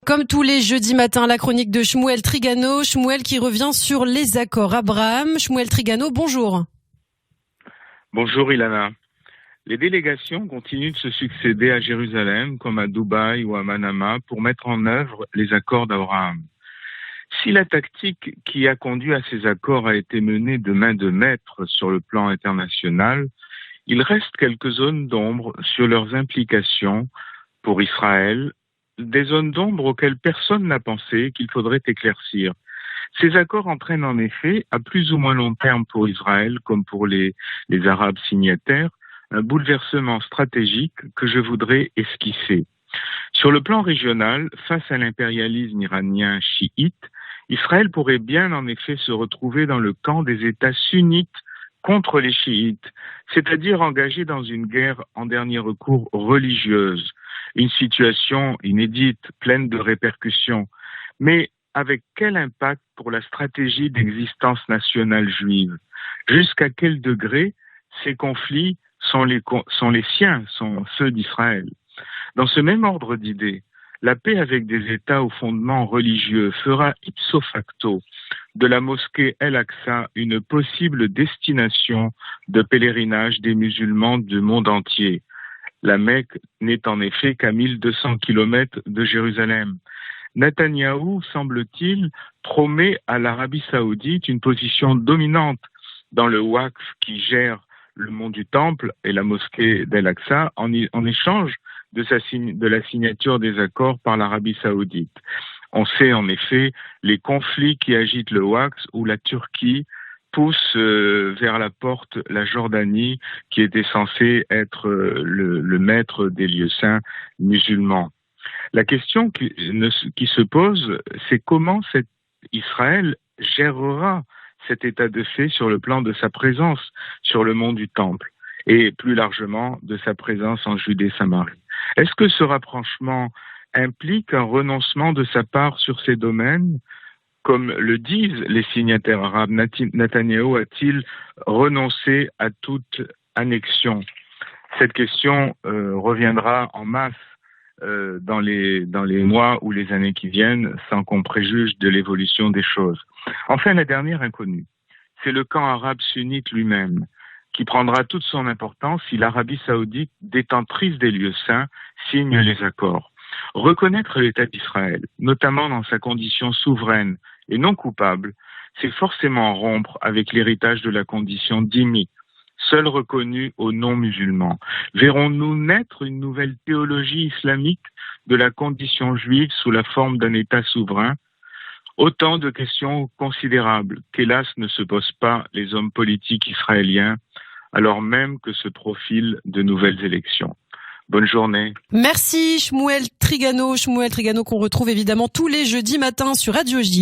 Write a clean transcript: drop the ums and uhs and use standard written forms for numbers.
Comme tous les jeudis matins, la chronique de Shmuel Trigano. Shmuel qui revient sur les accords Abraham. Shmuel Trigano, bonjour. Bonjour Ilana. Les délégations continuent de se succéder à Jérusalem, comme à Dubaï ou à Manama, pour mettre en œuvre les accords d'Abraham. Si la tactique qui a conduit à ces accords a été menée de main de maître sur le plan international, il reste quelques zones d'ombre sur leurs implications pour Israël, des zones d'ombre auxquelles personne n'a pensé qu'il faudrait éclaircir. Ces accords entraînent en effet, à plus ou moins long terme pour Israël, comme pour les Arabes signataires, un bouleversement stratégique que je voudrais esquisser. Sur le plan régional, face à l'impérialisme iranien chiite, Israël pourrait bien en effet se retrouver dans le camp des États sunnites contre les chiites, c'est-à-dire engagé dans une guerre en dernier recours religieuse, une situation inédite, pleine de répercussions, mais avec quel impact pour la stratégie d'existence nationale juive? Jusqu'à quel degré ces conflits sont les siens, sont ceux d'Israël? Dans ce même ordre d'idées, la paix avec des États au fondement religieux fera ipso facto de la mosquée El-Aqsa une possible destination de pèlerinage des musulmans du monde entier. La Mecque n'est en effet qu'à 1200 kilomètres de Jérusalem. Netanyahou, semble-t-il, promet à l'Arabie saoudite une position dominante dans le Waqf qui gère le mont du Temple et la mosquée d'El-Aqsa en échange de la signature des accords par l'Arabie saoudite. On sait en effet les conflits qui agitent le Waqf où la Turquie pousse vers la porte la Jordanie qui était censée être le maître des lieux saints musulmans. La question qui se pose, c'est comment Israël gérera cet état de fait sur le plan de sa présence sur le mont du Temple et plus largement de sa présence en Judée-Samarie. Est-ce que ce rapprochement implique un renoncement de sa part sur ces domaines? Comme le disent les signataires arabes, Netanyahou a-t-il renoncé à toute annexion? Cette question reviendra en masse dans les mois ou les années qui viennent, sans qu'on préjuge de l'évolution des choses. Enfin, la dernière inconnue, c'est le camp arabe sunnite lui-même, qui prendra toute son importance si l'Arabie saoudite, détentrice des lieux saints, signe les accords. Reconnaître l'État d'Israël, notamment dans sa condition souveraine et non coupable, c'est forcément rompre avec l'héritage de la condition dhimmi, seul reconnu aux non-musulmans. Verrons-nous naître une nouvelle théologie islamique de la condition juive sous la forme d'un État souverain? Autant de questions considérables qu'hélas ne se posent pas les hommes politiques israéliens, alors même que se profilent de nouvelles élections. Bonne journée. Merci Shmuel Trigano qu'on retrouve évidemment tous les jeudis matins sur Radio J.